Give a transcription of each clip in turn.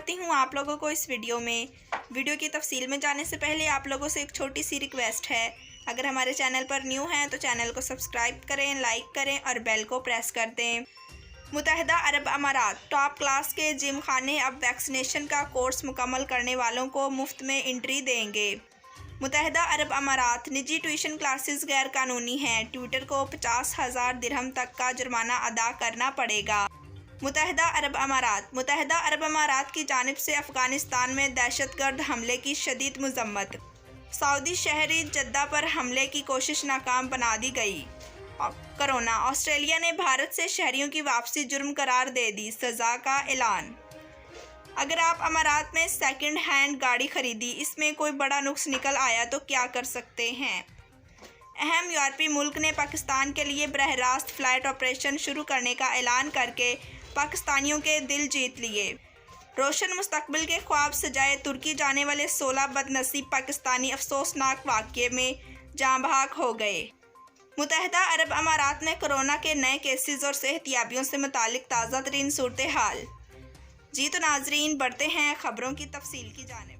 करती हूँ आप लोगों को इस वीडियो की तफसील में जाने से पहले आप लोगों से एक छोटी सी रिक्वेस्ट है। अगर हमारे चैनल पर न्यू हैं तो चैनल को सब्सक्राइब करें, लाइक करें और बेल को प्रेस कर दें। मुत्तहिदा अरब अमारात टॉप क्लास के जिम खाने अब वैक्सीनेशन का कोर्स मुकम्मल करने वालों को मुफ्त में एंट्री देंगे। मुत्तहिदा अरब अमारात निजी ट्यूशन क्लासेस गैर कानूनी हैं। ट्विटर को 50,000 दिरहम तक का जुर्माना अदा करना पड़ेगा। मुत्तहिदा अरब अमारात की जानिब से अफ़गानिस्तान में दहशतगर्द हमले की शदीद मज़म्मत। सऊदी शहरी जद्दा पर हमले की कोशिश नाकाम बना दी गई। कोरोना। ऑस्ट्रेलिया ने भारत से शहरियों की वापसी जुर्म करार दे दी, सज़ा का ऐलान। अगर आप अमारात में सेकंड हैंड गाड़ी खरीदी, इसमें कोई बड़ा नुक्स निकल आया तो क्या कर सकते हैं। अहम यूरोपीय मुल्क ने पाकिस्तान के लिए बरह रास्त फ़्लाइट ऑपरेशन शुरू करने का ऐलान करके पाकिस्तानियों के दिल जीत लिए। रोशन मुस्तकबिल के ख्वाब सजाए तुर्की जाने वाले 16 बदनसीब पाकिस्तानी अफसोसनाक वाक़ये में जाँ बहक हो गए। मुत्तहिदा अरब अमारात में कोरोना के नए केसेस और सेहतियाबियों से मुतालिक ताज़ा तरीन सूरत हाल। जी तो नाजरीन, बढ़ते हैं खबरों की तफसील की जानिब।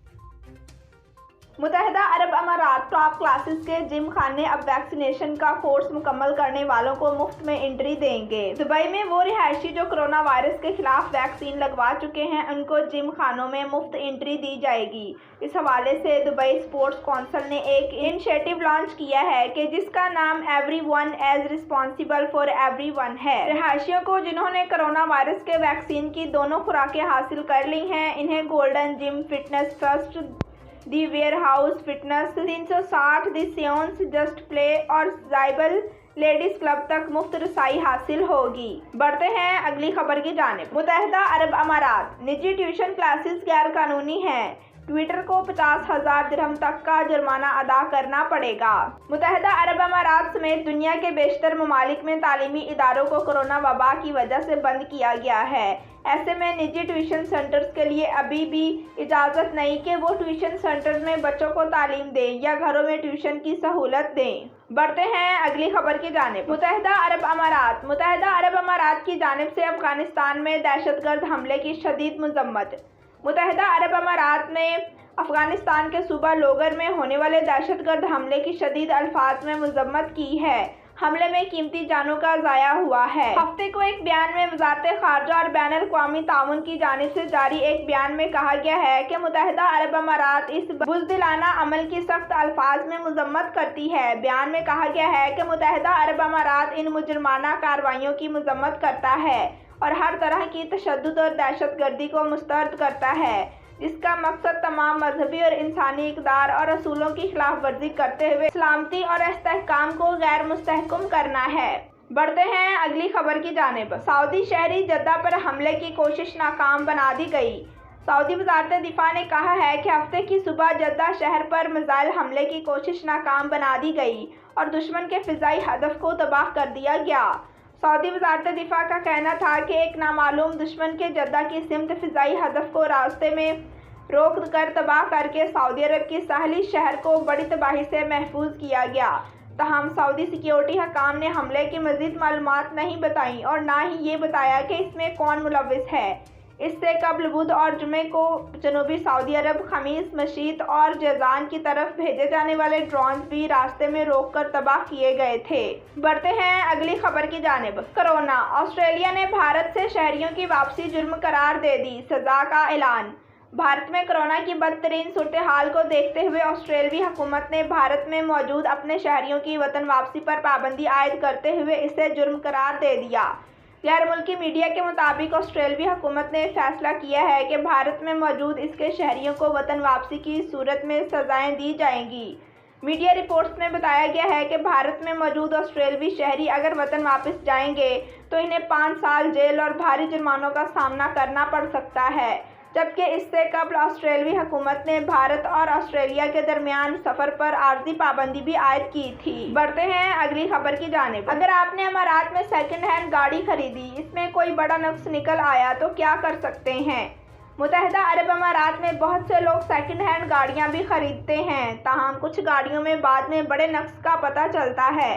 मुत्तहिदा अरब अमारात टॉप क्लासेस के जिम खाने अब वैक्सीनेशन का कोर्स मुकम्मल करने वालों को मुफ्त में एंट्री देंगे। दुबई में वो रिहायशी जो कोरोना वायरस के खिलाफ वैक्सीन लगवा चुके हैं, उनको जिम खानों में मुफ्त एंट्री दी जाएगी। इस हवाले से दुबई स्पोर्ट्स काउंसिल ने एक इनिशिएटिव लॉन्च किया है कि जिसका नाम everyone as responsible for everyone है। रिहायशियों को जिन्होंने कोरोना वायरस के वैक्सीन की दोनों खुराकें हासिल कर ली हैं, इन्हें Golden Gym, Fitness Trust, The Warehouse Fitness, 360, The सियोन्स, जस्ट प्ले और जाइबल लेडीज क्लब तक मुफ्त रसाई हासिल होगी। बढ़ते हैं अगली खबर की जानिब। मुत्तहिदा अरब अमारात निजी ट्यूशन क्लासेस गैर कानूनी हैं। ट्विटर को 50,000 दिरहम तक का जुर्माना अदा करना पड़ेगा। मुत्तहिदा अरब अमारात समेत दुनिया के बेशतर ममालिक में तालीमी इदारों को कोरोना वबा की वजह से बंद किया गया है। ऐसे में निजी ट्यूशन सेंटर्स के लिए अभी भी इजाज़त नहीं कि वो ट्यूशन सेंटर्स में बच्चों को तालीम दें या घरों में ट्यूशन की सहूलत दें। बढ़ते हैं अगली खबर की जानिब। मुत्तहिदा अरब अमारात की जानिब से अफगानिस्तान में दहशतगर्द हमले की शदीद मज़म्मत। मुत्तहिदा अरब अमारात ने अफगानिस्तान के सूबा लोगर में होने वाले दहशतगर्द हमले की शदीद अल्फाज में मज़म्मत की है। हमले में कीमती जानों का ज़ाया हुआ है। हफ्ते को एक बयान में वज़ारत ख़ारजा और बैनुल अक़वामी ताउन की जानिब से जारी एक बयान में कहा गया है कि मुत्तहिदा अरब अमारात इस बुज़दिलाना अमल की सख्त अल्फाज में मज़म्मत करती है। बयान में कहा गया है कि मुत्तहिदा अरब अमारात इन मुजरमाना कार्रवाइयों की मज़म्मत करता है और हर तरह की तशद्दुद और दहशतगर्दी को मुस्तरद करता है, जिसका मकसद तमाम मजहबी और इंसानी इक़दार और असूलों की खिलाफ वर्जी करते हुए सलामती और इस्तेहकाम को गैर मुस्तहकम करना है। बढ़ते हैं अगली खबर की जानिब। सऊदी शहरी जद्दा पर हमले की कोशिश नाकाम बना दी गई। सऊदी वज़ारत दिफा ने कहा है कि हफ्ते की सुबह जद्दा शहर पर मिसाइल हमले की कोशिश नाकाम बना दी गई और दुश्मन के फ़िज़ाई हदफ को तबाह कर दिया गया। सऊदी वज़ारत दिफा का कहना था कि एक नामालूम दुश्मन के जद्दा की सिमत फ़िज़ाई हदफ को रास्ते में रोक कर तबाह करके सऊदी अरब की साहली शहर को बड़ी तबाही से महफूज किया गया। तहम सऊदी सिक्योरिटी हकाम ने हमले की मज़ीद मालूमात नहीं बताई और ना ही ये बताया कि इसमें कौन मुलव्विस है। इससे कबल बुध और जुमे को जनूबी सऊदी अरब, खमीस, मशीत और जैजान की तरफ भेजे जाने वाले ड्रोन भी रास्ते में रोककर तबाह किए गए थे। बढ़ते हैं अगली खबर की जानिब। कोरोना। ऑस्ट्रेलिया ने भारत से शहरियों की वापसी जुर्म करार दे दी, सज़ा का ऐलान। भारत में कोरोना की बदतरीन सूरत हाल को देखते हुए ऑस्ट्रेलवी हुकूमत ने भारत में मौजूद अपने शहरियों की वतन वापसी पर पाबंदी आयद करते हुए इसे जुर्म करार दे दिया। गैर मुल्की मीडिया के मुताबिक ऑस्ट्रेलवी हुकूमत ने फैसला किया है कि भारत में मौजूद इसके शहरियों को वतन वापसी की सूरत में सजाएं दी जाएंगी। मीडिया रिपोर्ट्स में बताया गया है कि भारत में मौजूद ऑस्ट्रेलवी शहरी अगर वतन वापस जाएंगे तो इन्हें 5 साल जेल और भारी जुर्मानों का सामना करना पड़ सकता है, जबकि इससे कबल ऑस्ट्रेलवी हुकूमत ने भारत और ऑस्ट्रेलिया के दरमियान सफ़र पर आर्जी पाबंदी भी आयद की थी। बढ़ते हैं अगली खबर की जानिब। अगर आपने अमारात में सेकंड हैंड गाड़ी खरीदी, इसमें कोई बड़ा नुक्स निकल आया तो क्या कर सकते हैं। मुत्तहिदा अरब अमारात में बहुत से लोग सेकंड हैंड गाड़ियां भी खरीदते हैं, ताहम कुछ गाड़ियों में बाद में बड़े नक्स का पता चलता है,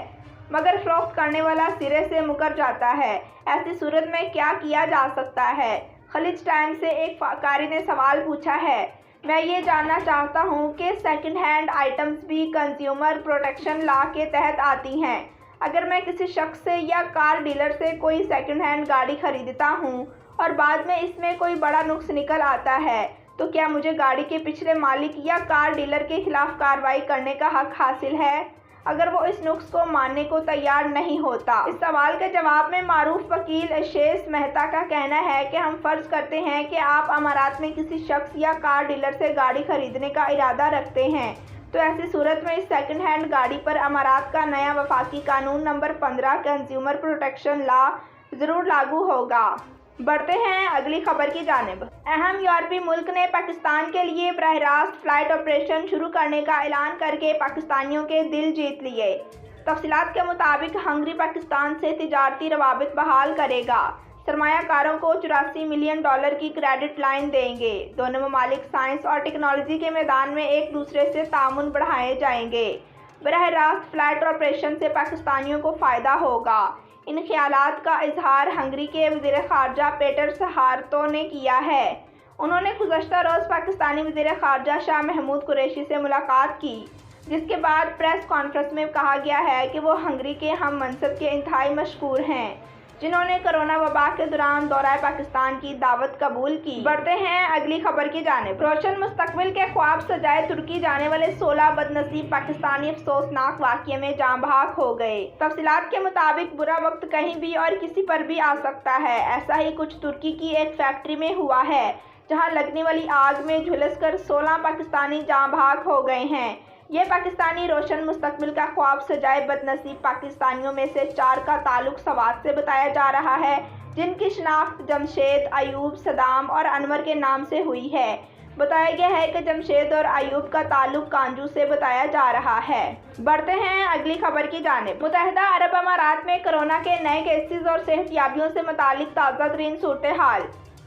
मगर फरोख्त करने वाला सिरे से मुकर जाता है। ऐसी सूरत में क्या किया जा सकता है। खलीज टाइम से एक कारी ने सवाल पूछा है, मैं ये जानना चाहता हूँ कि सेकंड हैंड आइटम्स भी कंज्यूमर प्रोटेक्शन लॉ के तहत आती हैं। अगर मैं किसी शख्स से या कार डीलर से कोई सेकंड हैंड गाड़ी खरीदता हूँ और बाद में इसमें कोई बड़ा नुक्स निकल आता है, तो क्या मुझे गाड़ी के पिछले मालिक या कार डीलर के खिलाफ कार्रवाई करने का हक हासिल है अगर वो इस नुक्स को मानने को तैयार नहीं होता? इस सवाल के जवाब में मारूफ वकील शेष मेहता का कहना है कि हम फर्ज करते हैं कि आप अमारात में किसी शख्स या कार डीलर से गाड़ी खरीदने का इरादा रखते हैं, तो ऐसी सूरत में इस सेकंड हैंड गाड़ी पर अमारात का नया वफाकी कानून नंबर 15 कंज्यूमर प्रोटेक्शन लॉ ज़रूर लागू होगा। बढ़ते हैं अगली खबर की जानिब। अहम यूरोपीय मुल्क ने पाकिस्तान के लिए बराह रास्त फ्लाइट ऑपरेशन शुरू करने का ऐलान करके पाकिस्तानियों के दिल जीत लिए। तफसीलात के मुताबिक हंगरी पाकिस्तान से तिजारती रवाबित बहाल करेगा, सरमायाकारों को $84 मिलियन की क्रेडिट लाइन देंगे। दोनों ममालिक साइंस और टेक्नोलॉजी के मैदान में एक दूसरे से तामुन बढ़ाए जाएंगे। बराह रास्त फ्लाइट ऑपरेशन से पाकिस्तानियों को फ़ायदा होगा। इन ख्यालात का इजहार हंगरी के वज़ीर ख़ारजा पेटर सहारतो ने किया है। उन्होंने गुज़श्ता रोज़ पाकिस्तानी वज़ीर ख़ारजा शाह महमूद कुरैशी से मुलाकात की, जिसके बाद प्रेस कॉन्फ्रेंस में कहा गया है कि वो हंगरी के हम मनसब के इंतहाई मशहूर हैं, जिन्होंने कोरोना वबा के दौरान दौरा पाकिस्तान की दावत कबूल की। बढ़ते हैं अगली खबर की जानिब। रोशन मुस्तकबिल के ख्वाब सजाए तुर्की जाने वाले 16 बदनसीब पाकिस्तानी अफसोसनाक वाक़ये में जाँ बहक हो गए। तफसीलात के मुताबिक बुरा वक्त कहीं भी और किसी पर भी आ सकता है। ऐसा ही कुछ तुर्की की एक फैक्ट्री में हुआ है, जहाँ लगने वाली आग में झुलसकर 16 पाकिस्तानी जाँ बहक हो गए हैं। ये पाकिस्तानी रोशन मुस्तकबिल का ख्वाब सजाए बदनसीब पाकिस्तानियों में से 4 का ताल्लुक सवात से बताया जा रहा है, जिनकी शनाख्त जमशेद, अयूब, सदाम और अनवर के नाम से हुई है। बताया गया है कि जमशेद और अयूब का ताल्लुक कांजू से बताया जा रहा है। बढ़ते हैं अगली खबर की जानिब। मुत्तहिदा अरब अमारात में कोरोना के नए केसेस और सेहतियाबियों से मुतालिक ताज़ा तरीन सूरत हाल।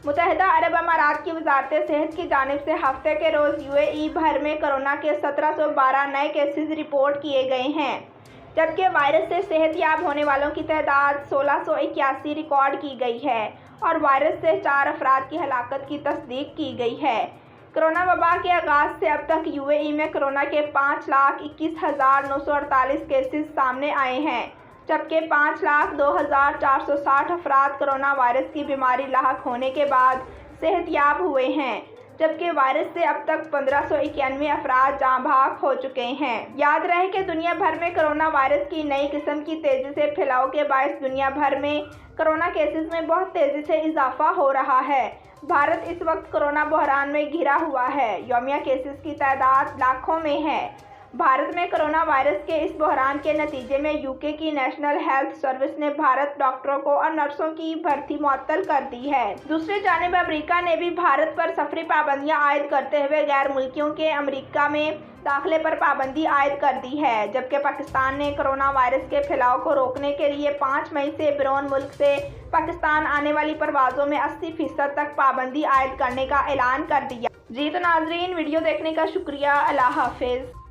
मुत्तहिदा अरब अमारात की वजारत सेहत की जानिब से हफ्ते के रोज़ UAE भर में कोरोना के 1712 नए केसेस रिपोर्ट किए गए हैं, जबकि वायरस से सेहतयाब होने वालों की तादाद 1681 रिकॉर्ड की गई है और वायरस से 4 अफराद की हलाकत की तस्दीक की गई है। कोरोना वबा के आगाज़ से अब तक UAE में कोरोना के 5,21,948 केसेस सामने आए हैं, जबकि 5,02,460 अफराद कोरोना वायरस की बीमारी लाहक होने के बाद सेहतयाब हुए हैं, जबकि वायरस से अब तक 1591 अफराद जाँ बहक हो चुके हैं। याद रहे कि दुनिया भर में कोरोना वायरस की नई किस्म की तेज़ी से फैलाव के बायस दुनिया भर में कोरोना केसेस में बहुत तेज़ी से इजाफा हो रहा है। भारत इस वक्त कोरोना बहरान में घिरा हुआ है। यौमिया केसेस की तादाद लाखों में है। भारत में कोरोना वायरस के इस बहरान के नतीजे में UK की नेशनल हेल्थ सर्विस ने भारत डॉक्टरों को और नर्सों की भर्ती मुअत्तल कर दी है। दूसरी जानिब अमेरिका ने भी भारत पर सफरी पाबंदियां आयद करते हुए गैर मुल्कियों के अमेरिका में दाखिले पर पाबंदी आयद कर दी है, जबकि पाकिस्तान ने कोरोना वायरस के फैलाव को रोकने के लिए 5 मई से बैरून मुल्क से पाकिस्तान आने वाली परवाज़ों में 80% तक पाबंदी आयद करने का ऐलान कर दिया। जी तो नाजरीन, वीडियो देखने का शुक्रिया। अल्लाह हाफिज़।